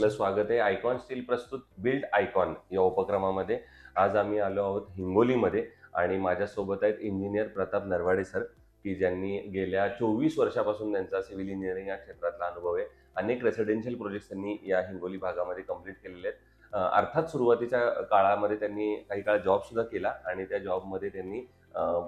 आपलं स्वागत आहे. आयकॉन स्टील प्रस्तुत बिल्ड आयकॉन या उपक्रमामध्ये आज आम्ही आलो आहोत हिंगोलीमध्ये आणि माझ्यासोबत आहेत इंजिनियर प्रताप नरवाडे सर, की ज्यांनी गेल्या 24 वर्षापासून त्यांचा सिव्हिल इंजिनिअरिंग या क्षेत्रातला अनुभव आहे. अनेक रेसिडेन्शियल प्रोजेक्ट्स त्यांनी या हिंगोली भागामध्ये कंप्लीट केलेले आहेत. अर्थात सुरुवातीच्या काळामध्ये त्यांनी काही काळ जॉब सुद्धा केला आणि त्या जॉबमध्ये त्यांनी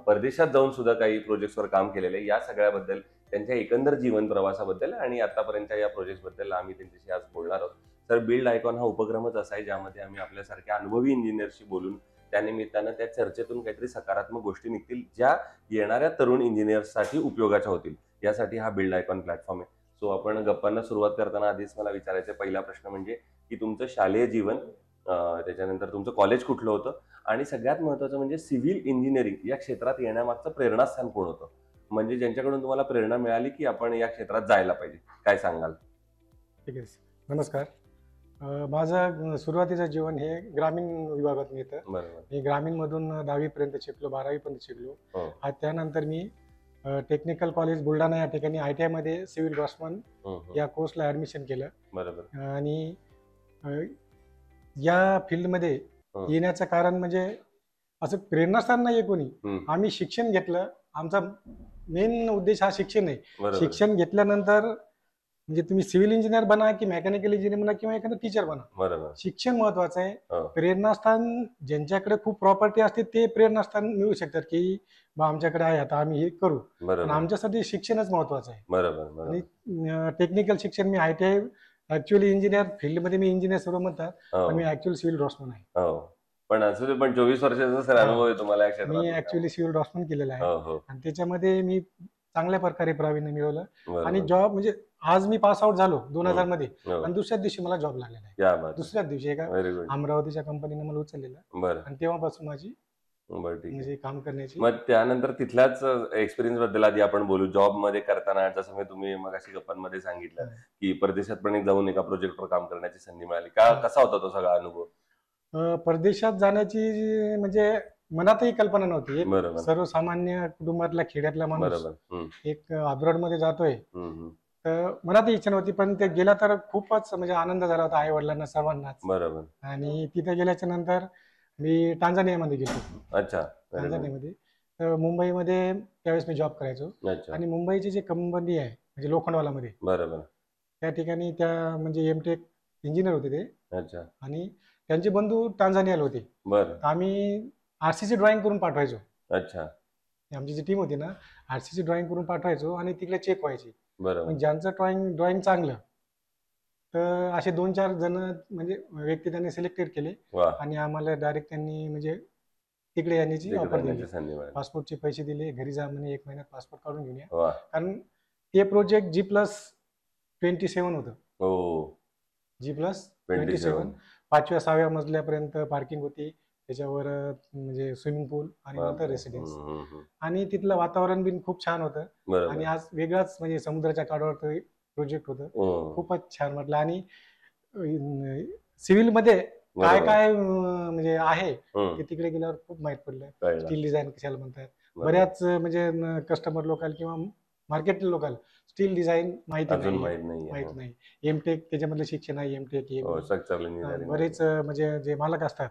परदेशात जाऊन सुद्धा काही प्रोजेक्ट्सवर काम केलेलं आहे. या सगळ्याबद्दल, त्यांच्या एकंदर जीवन प्रवासाबद्दल आणि आतापर्यंतच्या या प्रोजेक्ट्सबद्दल आम्ही त्यांच्याशी आज बोलणार आहोत. तर बिल्ड आयकॉन हा उपक्रमच असा आहे ज्यामध्ये आम्ही आपल्यासारख्या अनुभवी इंजिनियरशी बोलून त्यानिमित्तानं त्या चर्चेतून काहीतरी सकारात्मक गोष्टी निघतील ज्या येणाऱ्या तरुण इंजिनियर्ससाठी उपयोगाच्या होतील. यासाठी हा बिल्ड आयकॉन प्लॅटफॉर्म आहे. सो आपण गप्पांना सुरुवात करताना आधीच मला विचारायचं पहिला प्रश्न म्हणजे की तुमचं शालेय जीवन, त्याच्यानंतर तुमचं कॉलेज कुठलं होतं आणि सगळ्यात महत्त्वाचं म्हणजे सिव्हिल इंजिनिअरिंग या क्षेत्रात येण्यामागचं प्रेरणास्थान कोण होतं? म्हणजे ज्यांच्याकडून तुम्हाला प्रेरणा मिळाली की आपण या क्षेत्रात जायला पाहिजे, काय सांगाल? ठीक आहे. नमस्कार. माझं सुरुवातीचं जीवन हे ग्रामीण विभागातून येतं. बरोबर. मी ग्रामीणमधून 10वी पर्यंत शिकलो, 12वी पर्यंत शिकलो. हो. त्यानंतर मी टेक्निकल कॉलेज बुलढाणा या ठिकाणी ITI मध्ये सिव्हिल ड्रॉफ्ट्समन या कोर्सला ऍडमिशन केलं. बरोबर. आणि अ, या फील्डमध्ये येण्याचं कारण म्हणजे असं प्रेरणास्थान नाही आहे कोणी. आम्ही शिक्षण घेतलं. आमचा मेन उद्देश हा शिक्षण आहे. बरोबर. शिक्षण घेतल्यानंतर म्हणजे तुम्ही सिव्हिल इंजिनियर बना की मेकॅनिकल इंजिनियर बना किंवा एखादा टीचर बना, बरोबर. शिक्षण महत्वाचं आहे. हो. प्रेरणास्थान ज्यांच्याकडे खूप प्रॉपर्टी असते ते प्रेरणास्थान मिळू शकतात की बा आमच्याकडे आहे, आता आम्ही हे करू. पण बरोबर. आमच्यासाठी शिक्षणच महत्वाचं आहे. बरोबर. आणि बरोबर. टेक्निकल शिक्षण मी ITI, ऍक्च्युअली इंजिनियर फील्डमध्ये मी इंजिनियर सर्व म्हणतात, हो. पण मी ऍक्च्युअली सिव्हिल ड्रॉफ्ट्समन आहे. हो. पण असू दे, पण 24 वर्षाचा सर अनुभव आहे तुम्हाला या मी क्षेत्रात. ऍक्च्युली सिव्हिल ड्रॉफ्ट्समन केलेलं आहे. हो हो. आणि त्याच्यामध्ये मी चांगल्या प्रकारे प्रावीण्य मिळवलं. आणि बरोबर. जॉब म्हणजे आज मी पास आउट झालो 2000 मध्ये हो. आणि दुसऱ्याच दिवशी मला जॉब लागलेला आहे. या बात. दुसऱ्याच दिवशी एका व्हेरी गुड. अमरावतीच्या कंपनीने मला उचललेलं बरं. आणि तेव्हापासून माझी बरं, ठीक आहे. म्हणजे काम करण्याची. मग त्यानंतर तिथल्याच एक्सपिरियन्स बद्दल आधी आपण बोलू. जॉब मध्ये करताना जसं मी तुम्ही मगाशी गप्पांमध्ये सांगितलं की परदेशात पण एक जाऊन एका प्रोजेक्टवर काम करण्याची संधी मिळाली, कसा होता तो सगळा अनुभव? परदेशात जाण्याची म्हणजे मनातही कल्पना नव्हती. एक बरोबर. सर्वसामान्य कुटुंबातला खेड्यातला माणूस बरोबर. एक अब्रॉड मध्ये जातोय, हम्म. तर मनातही इच्छा नव्हती. पण ते गेला तर खूपच म्हणजे आनंद झाला होता आई वडिलांना सर्वांनाच. बरोबर. आणि तिथे गेल्याच्या नंतर मी टांझानियामध्ये गेलो. अच्छा. टांझानियामध्ये तर मुंबईमध्ये त्यावेळेस मी जॉब करायचो. अच्छा. आणि मुंबईची जी कंपनी आहे म्हणजे लोखंडवालामध्ये, बरोबर. त्या ठिकाणी त्या म्हणजे MTech इंजिनियर होते ते. अच्छा. आणि त्यांचे बंधू टांझानियाला होते. बरं. आम्ही RCC ड्रॉइंग करून पाठवायचो. अच्छा. आमची जी टीम होती ना, RCC ड्रॉइंग करून पाठवायचो आणि तिकडे चेक व्हायची. बरोबर. मग ज्यांचं ड्रॉइंग चांगलं, तर असे 2-4 जण म्हणजे व्यक्ती त्यांनी सिलेक्टेड केले. वा. आणि आम्हाला डायरेक्ट त्यांनी म्हणजे तिकडे येण्याची तिकडे ऑफर दिली. जाण्याची संधी मिळाली. पासपोर्टचे पैसे दिले, घरी जा म्हणे 1 महिन्यात पासपोर्ट काढून घेऊन या. वा. कारण ते प्रोजेक्ट G+27 होतं. हो. G+27 5व्या 6व्या मजल्यापर्यंत पार्किंग होती. त्याच्यावर म्हणजे स्विमिंग पूल आणि नंतर रेसिडेन्स. आणि तिथलं वातावरण बिन खूप छान होतं. बरोबर. आणि आज वेगळाच म्हणजे समुद्राच्या काठावर प्रोजेक्ट होतं. खूपच छान वाटलं. आणि सिव्हिल मध्ये काय बरोबर. काय म्हणजे आहे ते तिकडे गेल्यावर खूप माहित पडलं. कळलं. स्टील डिझाईन कशाला म्हणतात. बरोबर. बऱ्याच म्हणजे कस्टमर लोकल किंवा मार्केट लोकल स्टील डिझाईन माहिती अजून नाही, माहित नाही. MTech त्याच्यामधलं शिक्षण आहे. MTech हो, स्ट्रक्चरल इंजिनिअरिंग. बरेच म्हणजे जे मालक असतात,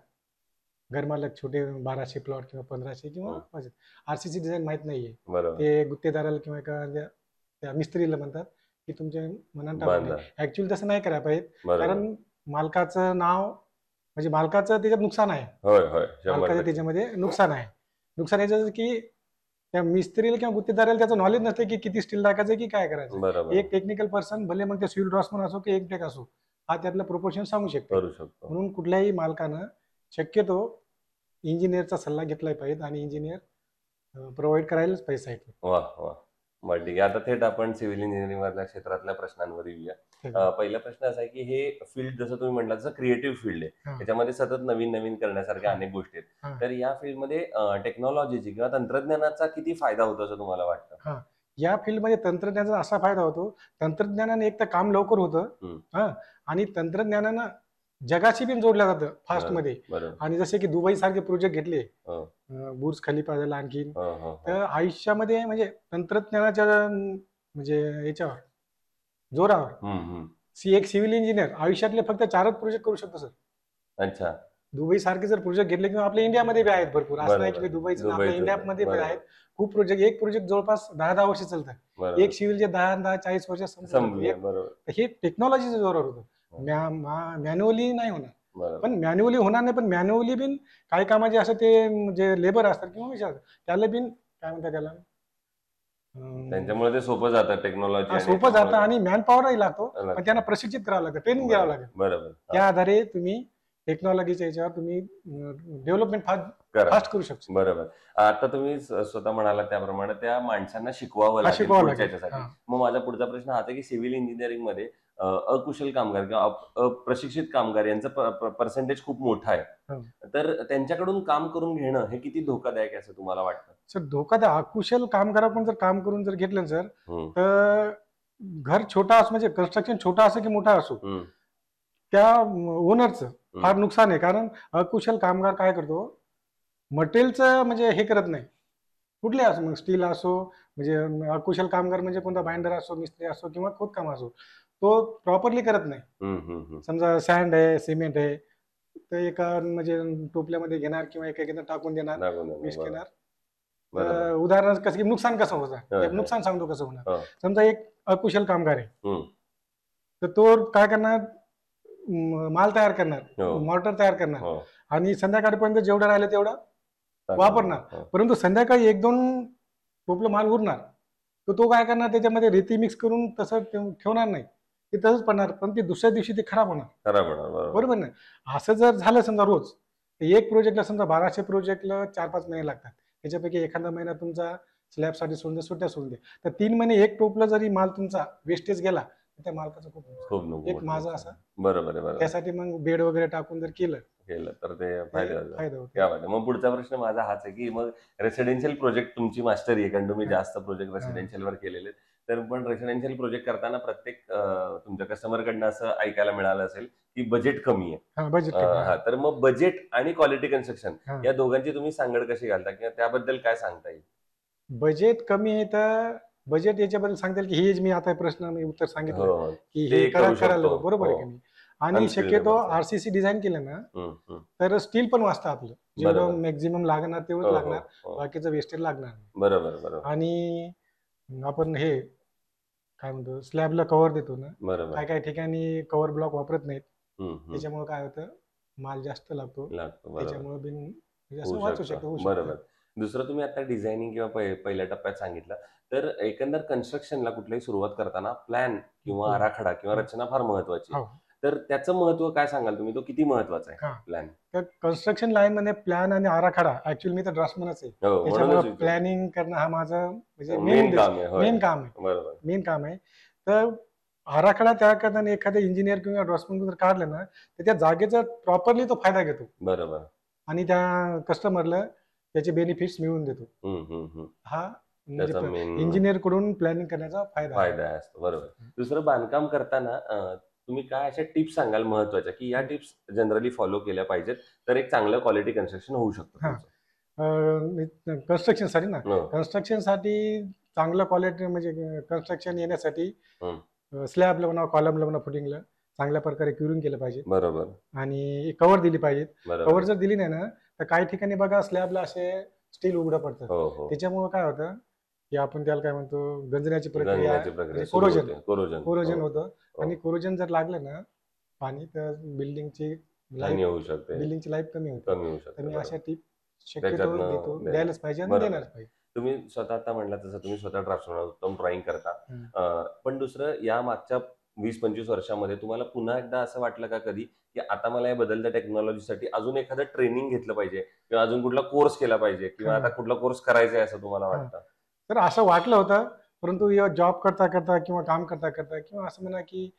घर मालक छोटे 1200 प्लॉट किंवा 1500 किंवा RCC डिझाईन माहित नाहीये. बरोबर. ते गुत्तेदाराला किंवा त्या मिस्त्रीला म्हणतात की तुमच्या मनात टाकून. ऍक्च्युअली तसं नाही करायला पाहिजे. कारण मालकाचं नाव म्हणजे मालकाचं त्याच्यात नुकसान आहे. होय होय. मालकाचं त्याच्यामध्ये नुकसान आहे. नुकसान याचं की त्या मिस्त्रीला किंवा गुत्तेदाराला त्याचं नॉलेज नसते की किती स्टील टाकायचं की काय करायचं. बरोबर. एक टेक्निकल पर्सन भले मग ते सिव्हिल ड्रॉफ्ट्समन असो की MTech असो, हा त्यातलं प्रोपोर्शन सांगू शकतो. करू शकतो. म्हणून कुठल्याही मालकानं शक्यतो इंजिनियरचा सल्ला घेतला पाहिजे आणि इंजिनियर प्रोव्हाइड करायलाच पाहिजे साईट. वा वा. बरं, ठीक आहे. आता थेट आपण सिव्हिल इंजिनिअरिंग मधल्या क्षेत्रातल्या प्रश्नांवर येऊया. पहिला प्रश्न असा आहे की हे फील्ड जसं तुम्ही म्हटलं तसं क्रिएटिव्ह फील्ड आहे. त्याच्यामध्ये सतत नवीन नवीन करण्यासारख्या अनेक गोष्टी आहेत. तर या फील्डमध्ये टेक्नॉलॉजीची किंवा तंत्रज्ञानाचा किती फायदा होतो असं तुम्हाला वाटतं? या फील्डमध्ये तंत्रज्ञानाचा असा फायदा होतो, तंत्रज्ञानाने एक तर काम लवकर होतं आणि तंत्रज्ञानानं जगाशी पण जोडलं जातं फास्ट मध्ये. आणि जसे की दुबई सारखे प्रोजेक्ट घेतले, बुर्ज खलिफा झाला आणखी, तर आयुष्यामध्ये म्हणजे तंत्रज्ञानाच्या म्हणजे याच्यावर जोरावर एक सिव्हिल इंजिनियर आयुष्यातले फक्त 4च प्रोजेक्ट करू शकतो सर. अच्छा. दुबई सारखे जर प्रोजेक्ट घेतले किंवा आपल्या इंडियामध्ये बी आहेत भरपूर, असं नाही की दुबईचं, आपल्या इंडियामध्ये पण आहेत खूप प्रोजेक्ट. एक प्रोजेक्ट जवळपास 10-10 वर्ष चालतात. एक सिव्हिलचे 10-40 वर्ष संपलं. हे टेक्नॉलॉजीच्या जोरावर होतं, मॅन्युअली नाही होणार. पण मॅन्युअली होणार नाही, पण मॅन्युअली बिन काही कामाचे असं ते जे लेबर असतात किंवा त्याला बिन काय म्हणतात त्याला, त्यांच्यामुळे ते सोपं जातं, टेक्नॉलॉजी सोपं जातं आणि मॅन पॉवरही लागतो, पण त्यांना प्रशिक्षित करावं लागतं, ट्रेनिंग द्यावं लागेल. बरोबर. त्या आधारे तुम्ही टेक्नॉलॉजीच्या याच्यावर तुम्ही डेव्हलपमेंट फास्ट करू शकता. बरोबर. आता तुम्ही स्वतः म्हणाला त्याप्रमाणे त्या माणसांना शिकवावं लागेल. मग माझा पुढचा प्रश्न हा आहे की सिव्हिल इंजिनिअरिंग मध्ये अकुशल कामगार किंवा अप्रशिक्षित कामगार यांचं पर्सेंटेज खूप मोठा आहे, तर त्यांच्याकडून काम करून घेणं हे किती धोकादायक आहे असं तुम्हाला वाटतं? सर धोकादायक, अकुशल कामगाराकडून जर काम करून जर घेतलं सर, तर घर छोटा असो, म्हणजे कन्स्ट्रक्शन छोटा असो की मोठा असो, त्या ओनरचं फार नुकसान आहे. कारण अकुशल कामगार काय करतो, मटेरियलचं म्हणजे हे करत नाही, कुठले असो, मग स्टील असो, म्हणजे अकुशल कामगार म्हणजे कोणता बाइंडर असो, मिस्त्री असो किंवा खोदकाम असो, तो प्रॉपरली करत नाही. समजा सँड आहे, सिमेंट आहे, तर एका म्हणजे टोपल्यामध्ये घेणार किंवा एका टाकून देणार, मिक्स घेणार. उदाहरण कसं की नुकसान कसं होतं, नुकसान सांगतो कसं होणार. समजा एक अकुशल कामगार आहे, तर तो काय करणार, माल तयार करणार, मॉर्टर तयार करणार आणि संध्याकाळपर्यंत जेवढं राहिलं तेवढं वापरणार. परंतु संध्याकाळी 1-2 टोपलं माल उरणार, तर तो काय करणार, त्याच्यामध्ये रेती मिक्स करून तसं ठेवणार नाही, ते तसंच पडणार, पण ते दुसऱ्या दिवशी ते खराब होणार. बरोबर ना. असं जर झालं समजा रोज, एक प्रोजेक्टला समजा 1200 प्रोजेक्टला 4-5 महिने लागतात, त्याच्यापैकी एखादा महिना तुमचा स्लॅबसाठी सोडून सुट्ट्या सोडून दे, तर 3 महिने एक टोपलं जरी माल तुमचा वेस्टेज गेला, त्या मालकाचं खूप एक माझा असा. बरोबर आहे. त्यासाठी मग बेड वगैरे टाकून जर केलं तर ते फायदा होतो. मग पुढचा प्रश्न माझा हाच आहे की मग रेसिडेन्शियल प्रोजेक्ट तुमची मास्टरी आहे, कारण तुम्ही जास्त प्रोजेक्ट रेसिडेन्शियलवर केलेले, तर पण रेसिडेन्शियल प्रोजेक्ट करताना प्रत्येक तुमच्या कस्टमरकडनं असं ऐकायला मिळालं असेल की बजेट कमी आहे. तर मग बजेट आणि क्वालिटी कन्स्ट्रक्शन या दोघांची तुम्ही सांगड कशी घालता किंवा त्याबद्दल काय सांगता येईल? बजेट कमी आहे तर बजेट याच्याबद्दल सांगता येईल की हे मी आता प्रश्न मी उत्तर सांगितलं की हे करायला बरोबर आहे की नाही. आणि शक्यतो आरसीसी डिझाईन केलं ना, तर स्टील पण वाचतं आपलं, जेवढं मॅक्झिमम लागणार तेवढंच लागणार, बाकीचं वेस्टेज लागणार नाही. बरोबर. आणि आपण हे काय म्हणतो, स्लॅबला कव्हर देतो ना, काय ठिकाणी कव्हर ब्लॉक वापरत नाहीत, त्याच्यामुळे काय होतं, माल जास्त लागतो, त्याच्यामुळे बिन असं वाचू शकतो. बरोबर. दुसरं तुम्ही आता डिझायनिंग किंवा पहिल्या टप्प्यात सांगितलं, तर एकंदर कन्स्ट्रक्शनला कुठल्याही सुरुवात करताना प्लॅन किंवा आराखडा किंवा रचना फार महत्वाची आहे. तर त्याचं महत्व काय सांगाल तुम्ही, तो किती महत्वाचा आहे प्लॅन? तर कन्स्ट्रक्शन लाईन मध्ये प्लॅन आणि आराखडा, ऍक्च्युअली मी तर ड्राफ्टमनच आहे, त्याच्यामुळे प्लॅनिंग करणं हा माझं म्हणजे मेन काम आहे. तर आराखडा तयार करताना एखाद्या इंजिनियर किंवा ड्राफ्टमन जर काढलं ना, तर त्या जागेचा प्रॉपरली तो फायदा घेतो. बरोबर. आणि त्या कस्टमरला त्याचे बेनिफिट्स मिळवून देतो. हा इंजिनियर कडून प्लॅनिंग करण्याचा फायदा असतो. बरोबर. दुसरं, बांधकाम करताना तुम्ही काय अशा टिप्स सांगाल महत्वाच्या की या टिप्स जनरली फॉलो केल्या पाहिजेत, तर एक चांगलं क्वालिटी कन्स्ट्रक्शन होऊ शकतं? कन्स्ट्रक्शन ना, कन्स्ट्रक्शन साठी चांगलं क्वालिटी म्हणजे कन्स्ट्रक्शन येण्यासाठी स्लॅबला म्हणा, कॉलमला म्हणा, फुटिंगला चांगल्या प्रकारे क्युरिंग केलं पाहिजे. बरोबर. आणि कव्हर दिली पाहिजेत. कव्हर जर दिली नाही ना, तर काही ठिकाणी बघा स्लॅबला असे स्टील उघडं पडतं, त्याच्यामुळे काय होतं की आपण त्याला काय म्हणतो, गंजण्याची प्रक्रिया, कोरोजन होतं. आणि कोरोजन जर लागलं ना पाणी, तर बिल्डिंगची लाईफ कमी होते. तर मी अशा टिप शक्यतो देतो, द्यायलाच पाहिजे आणि देणारच पाहिजे. तुम्ही स्वतः आता म्हटलं तसं तुम्ही स्वतः ड्राफ्टमन, उत्तम ड्रॉइंग करता, पण दुसरं या मागच्या 20-25 वर्षामध्ये तुम्हाला पुन्हा एकदा असं वाटलं का कधी की आता मला या बदलत्या टेक्नॉलॉजीसाठी अजून एखादं ट्रेनिंग घेतलं पाहिजे किंवा अजून कुठला कोर्स केला पाहिजे किंवा आता कुठला कोर्स करायचा आहे असं तुम्हाला वाटतं? तर असं वाटलं होतं, परंतु जॉब करता करता किंवा काम करता करता किंवा असं म्हणा की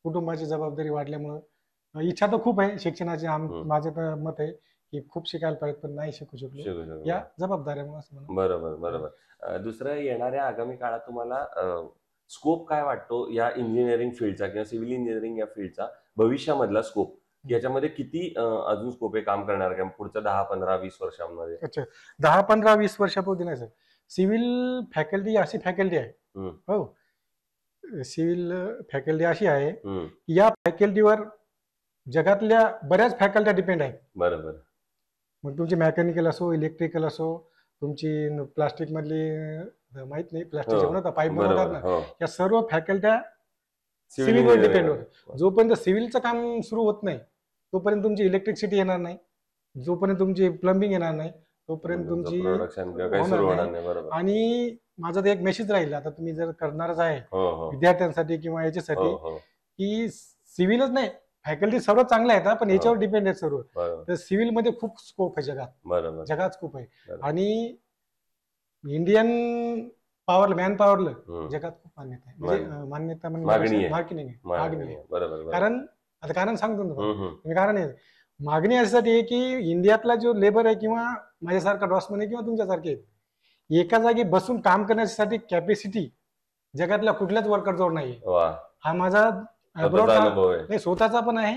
कुटुंबाची जबाबदारी वाढल्यामुळं इच्छा तर खूप आहे शिक्षणाची. माझं तर मत आहे की खूप शिकायला पाहिजे, पण नाही शिकू शकलो या जबाबदाऱ्यामुळे असं म्हणा. बरोबर. दुसरं, येणाऱ्या आगामी काळात तुम्हाला स्कोप काय वाटतो या इंजिनिअरिंग फील्डचा किंवा सिव्हिल इंजिनिअरिंग या फील्डचा भविष्यामधला स्कोप, याच्यामध्ये किती अजून स्कोप आहे काम करणार का पुढच्या 10, 15, 20 वर्षांमध्ये? अच्छा, 10, 15, 20 वर्षापूर्वी नाही सर, सिव्हिल फॅकल्टी अशी फॅकल्टी आहे, हो, सिव्हिल फॅकल्टी अशी आहे हम्म, की या फॅकल्टीवर जगातल्या बऱ्याच फॅकल्ट्या डिपेंड आहेत. बरोबर. मग तुमची मेकॅनिकल असो, इलेक्ट्रिकल असो, तुमची प्लास्टिक मधली माहित नाही, प्लास्टिक हो, बनवतात, पाईप बनवतात बरोबर. ना, हो, या सर्व फॅकल्ट्या सिव्हिल सिव्हिलवर डिपेंड इंजिनिअरिंग. होतं. जोपर्यंत सिव्हिलचं काम सुरू होत नाही तोपर्यंत तुमची इलेक्ट्रिसिटी येणार नाही, जोपर्यंत तुमची प्लंबिंग येणार नाही, तोपर्यंत तुमची प्रोडक्शन किंवा काही होणार सुरू होणार नाही. नाही. बरोबर. आणि माझा तर एक मेसेज राहील, आता तुम्ही जर करणारच आहे हो हो विद्यार्थ्यांसाठी किंवा हो याच्यासाठी, हो, की सिव्हिलच नाही, फॅकल्टी सर्व चांगल्या आहेत पण याच्यावर डिपेंड आहेत सर्व. बरोबर तर सिव्हिल मध्ये खूप स्कोप आहे जगात, बरोबर. जगात स्कोप आहे. बरोबर. आणि इंडियन मॅन पॉवरला हम्म, जगात खूप मान्यता आहे, म्हणजे मान्य- मान्यता मागणी म्हणजे आहे. मागणी आहे. मागणी आहे. बरोबर बरोबर. कारण आता कारण सांगतो ना तुम्हाला. हम्म, हम्म, तुम्ही कारण आहे, मागणी यासाठी आहे की इंडियातला जो लेबर आहे किंवा माझ्यासारखा ड्रॉसमॅन आहे किंवा तुमच्यासारखे आहेत, एका जागी बसून काम करण्यासाठी कॅपॅसिटी जगातल्या कुठल्याच वर्कर जवळ नाही. वा, हा माझा स्वतःचा अब्रॉडचा अनुभव आहे. नाही, स्वतःचा पण आहे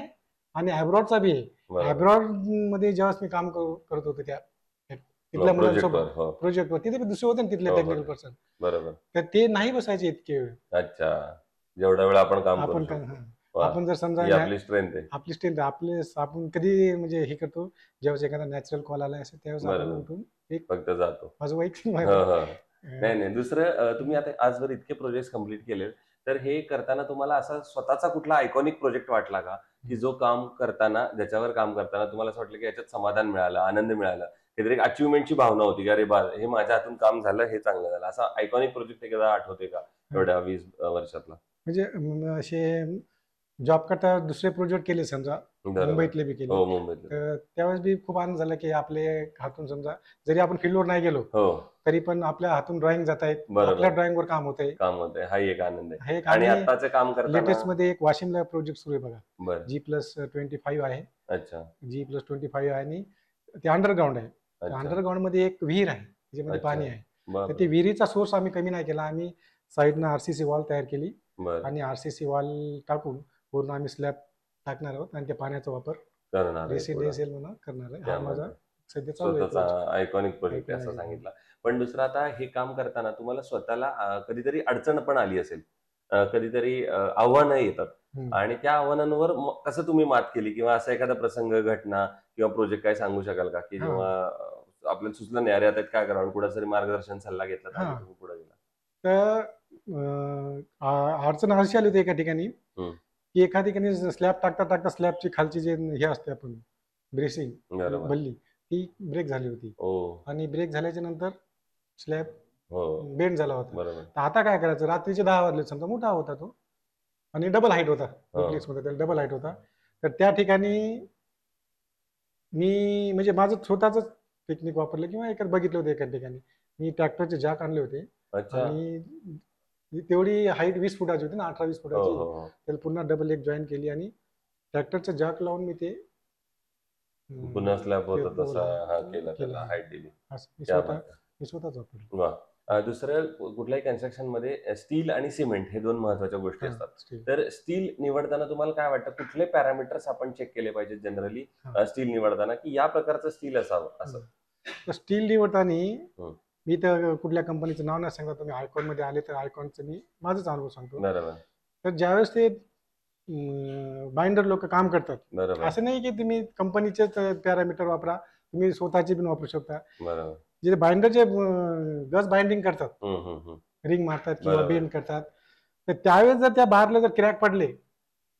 आणि अब्रॉडचा बी आहे. बरोबर. अब्रॉड मध्ये जेव्हा मी काम करत होतो त्या तिथल्या मुलांसोबत प्रोजेक्टवर. हो, प्रोजेक्टवर, तिथे दुसरे होते ना तिथले हो, हो. टेक्निकल पर्सन, बरोबर. तर ते नाही बसायचे इतके वेळ. अच्छा, जेवढा वेळ आपण काम करू आपण शकतो. हा. वा, आपण जर समजा ही आपली स्ट्रेंथ आहे. आपली स्ट्रेंथ आपण कधी म्हणजे हे करतो, जेव्हा एखादा नॅचरल कॉल आला असेल त्यावेळेस आपण बरोबर. उठून एक फक्त जातो. माझं वैयक्तिक हो हो. नाही नाही, दुसरं तुम्ही आता आजवर इतके प्रोजेक्ट कम्प्लीट केले, तर हे करताना तुम्हाला असा स्वतःचा कुठला आयकॉनिक प्रोजेक्ट वाटला का, की जो काम करताना, ज्याच्यावर काम करताना तुम्हाला असं वाटलं की याच्यात समाधान मिळालं, आनंद मिळाला, काहीतरी एक अचिव्हमेंटची भावना होती की अरे बा, हे माझ्या हातून काम झालं, हे चांगलं झालं, असा आयकॉनिक प्रोजेक्ट एखादा आठवते का एवढ्या 20 वर्षातला? म्हणजे असे जॉब करता दुसरे प्रोजेक्ट केले समजा, बरोबर. मुंबईतले बी केले, हो, मुंबईतलं. तर त्यावेळेस बी खूप आनंद झाला की आपले हातून समजा जरी आपण फील्डवर नाही गेलो हो, तरी पण आपल्या हातून ड्रॉइंग जात आहेत, बरोबर. आपल्या ड्रॉइंगवर काम होत आहे. काम होते, हा एक आनंद आहे. हे एक आणि आणि आताचं काम करताना लेटेस्ट मध्ये एक वाशिमला प्रोजेक्ट सुरू आहे बघा, बरं. G+25 आहे. अच्छा G+25 आहे आणि ते अंडरग्राऊंड आहे. अच्छा. अंडरग्राऊंड मध्ये एक विहीर आहे ज्याच्यामध्ये अच्छा. पाणी आहे. तर बरं ते विहिरीचा सोर्स आम्ही कमी नाही केला, आम्ही साईडनं आरसीसी वॉल तयार केली बरं, आणि आरसीसी वॉल टाकून पूर्ण आम्ही स्लॅब टाकणार आहोत आणि त्या पाण्याचा वापर करणार आहे पुढं. रेसिडेन्शियल म्हणून करणार आहे. हा त्यामध्ये माझा सध्या चालू आहे project. स्वतःचा आयकॉनिक प्रोजेक्ट असं Iconic. सांगितलं. पण दुसरं, आता हे काम करताना तुम्हाला स्वतःला कधीतरी अडचण पण आली असेल, कधीतरी आव्हानं येतात, हम्म. आणि त्या आव्हानांवर कसं तुम्ही मात केली, किंवा असा एखादा प्रसंग, घटना किंवा प्रोजेक्ट काय सांगू शकाल का, की हा. जेव्हा आपल्याला सुचलं नाही अरे आता काय करावं, कुणाचं तरी मार्गदर्शन, सल्ला घेतला तर हा. तुम्ही पुढे गेला? तर अडचण अशी आली होती एका ठिकाणी हम्म. की एका ठिकाणी स्लॅब टाकता टाकता स्लॅबची खालची जे हे असते आपण ब्रेसिंग बरोबर. बल्ली, ती ब्रेक झाली होती हो आणि ब्रेक झाल्याच्या नंतर स्लॅब हो, बेंड झाला होता. बरोबर. तर आता काय करायचं, रात्रीचे 10 वाजले समजा, मोठा होता तो आणि डबल हाईट होता, डुप्लेक्स मध्ये त्याला डबल हाईट होता. तर त्या ठिकाणी मी म्हणजे माझं स्वतःच टेक्निक वापरलं किंवा एका बघितलं होतं, एका ठिकाणी मी ट्रॅक्टरचे जॅक आणले होते अच्छा. आणि तेवढी हाईट 20 फुटाची होती ना, 18-20 हो फुटाची. हो हो, त्याला पुन्हा डबल एक जॉईन केली आणि ट्रॅक्टरचं जॅक लावून मी ते पुन्हा स्लॅब होतं ते तसा हा केला, केलं. त्याला हाईट दिली. असं मी क्या स्वतः बात आहे. मी स्वतःच वापरलं. वा. दुसरं, कुठल्याही कन्स्ट्रक्शन मध्ये स्टील आणि सिमेंट हे 2 महत्वाच्या गोष्टी हा, असतात. स्टील. तर स्टील निवडताना तुम्हाला काय वाटतं, कुठले पॅरामीटर्स आपण चेक केले पाहिजेत जनरली हा. स्टील निवडताना, की या प्रकारचं स्टील असावं असं? तर स्टील निवडताना हं. मी तर कुठल्या कंपनीचं नाव नाही सांगता, तुम्ही आयकॉन मध्ये आले तर आयकॉनचं मी माझाच अनुभव सांगतो. बरोबर तर ज्यावेळेस ते बाइंडर लोक काम करतात, बरोबर असं नाही की तुम्ही कंपनीचेच पॅरामीटर वापरा, तुम्ही स्वतःचे पण वापरू शकता. बरोबर. जे बाइंडरचे गज बाइंडिंग करतात, हम्म, हम्म, हम्म. रिंग मारतात किंवा बरोबर. बेंड करतात, तर त्यावेळेस जर त्या बारला जर क्रॅक पडले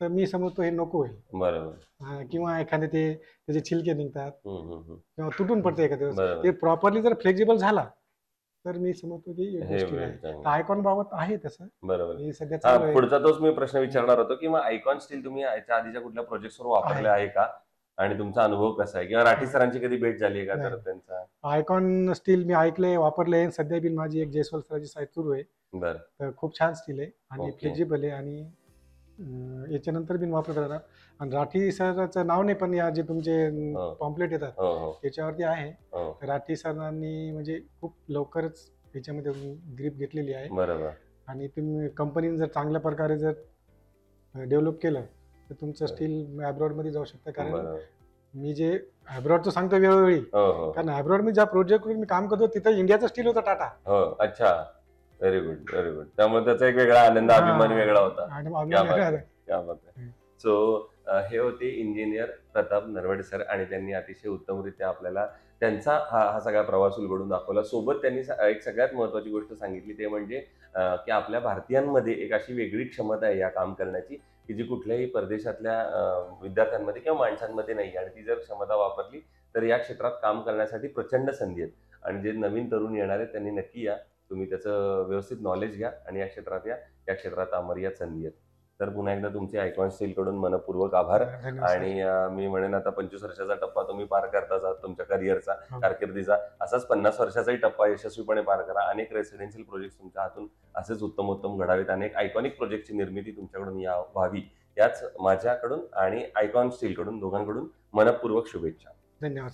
तर मी समजतो हे नको होईल. बरोबर. किंवा एखादे त्याचे छिलके निघतात हम्म, हम्म, हम्म. किंवा तुटून पडते एखाद्या वेळेस, बरोबर. ते प्रॉपरली जर फ्लेक्झिबल झाला तर मी समजतो की योग्य हे स्टील आहे. चांगलं. तर आयकॉन बाबत आहे तसं, बरोबर. मी सध्या हा, चालू आहे. पुढचा तोच मी प्रश्न विचारणार होतो, किंवा आयकॉन स्टील तुम्ही याच्या आधीच्या कुठल्या प्रोजेक्टवर वापरले आहे का, आणि तुमचा अनुभव कसा आहे, किंवा राठी सरांची कधी भेट झाली आहे का तर नाही. त्यांचा? आयकॉन स्टील मी ऐकले, वापरले, सध्या बी माझी एक जयस्वाल सराची साईट सुरू आहे. बरं. तर खूप छान स्टील आहे आणि ओके. फ्लेक्झिबल आहे आणि याच्यानंतर बी वापरत राहणार. आणि राठी सराचं नाव नाही, पण या जे तुमचे हो. पॉम्पलेट येतात हो हो त्याच्यावरती आहे. हो, तर राठी सरांनी म्हणजे खूप लवकरच याच्यामध्ये ग्रीप घेतलेली आहे बरोबर. आणि तुम्ही कंपनीने जर चांगल्या प्रकारे जर डेव्हलप केलं तर तुमचं स्टील अब्रॉडमध्ये जाऊ शकतं. कारण बरोबर. मी जे अब्रॉडचं सांगतो वेळोवेळी, हो हो कारण अब्रॉड मी ज्या प्रोजेक्टवर मी काम करतो तिथं इंडियाचं स्टील होतं, टाटा. हो. अच्छा. Very good, very good. त्यामुळे त्याचा एक वेगळा आनंद, अभिमान वेगळा होता. क्या बात आहे. सो हे होते इंजिनियर प्रताप नरवडे सर, आणि त्यांनी अतिशय उत्तमरित्या आपल्याला त्यांचा हा सगळा प्रवास उलगडून दाखवला. सोबत त्यांनी एक सगळ्यात महत्वाची गोष्ट सांगितली, ते म्हणजे की आपल्या भारतीयांमध्ये एक अशी वेगळी क्षमता आहे या काम करण्याची, की जी कुठल्याही परदेशातल्या विद्यार्थ्यांमध्ये किंवा माणसांमध्ये नाही, आणि ती जर क्षमता वापरली तर या क्षेत्रात काम करण्यासाठी प्रचंड संधी आहेत. आणि जे नवीन तरुण येणार आहेत त्यांनी नक्की या, तुम्ही त्याचं व्यवस्थित नॉलेज घ्या आणि या क्षेत्रात या. या क्षेत्रात अमर्याद संधी आहेत. तर पुन्हा एकदा तुमचे आयकॉन स्टील कडून मनपूर्वक आभार. आणि मी म्हणेन आता 25 वर्षाचा टप्पा तुम्ही पार करताच आहात तुमच्या करिअरचा, कारकिर्दीचा. असाच 50 वर्षाचाही टप्पा यशस्वीपणे पार करा. अनेक रेसिडेन्शियल प्रोजेक्ट तुमच्या हातून असेच उत्तम घडावेत. अनेक आयकॉनिक प्रोजेक्टची निर्मिती तुमच्याकडून व्हावी, याच माझ्याकडून आणि आयकॉन स्टील कडून दोघांकडून मनपूर्वक शुभेच्छा. धन्यवाद.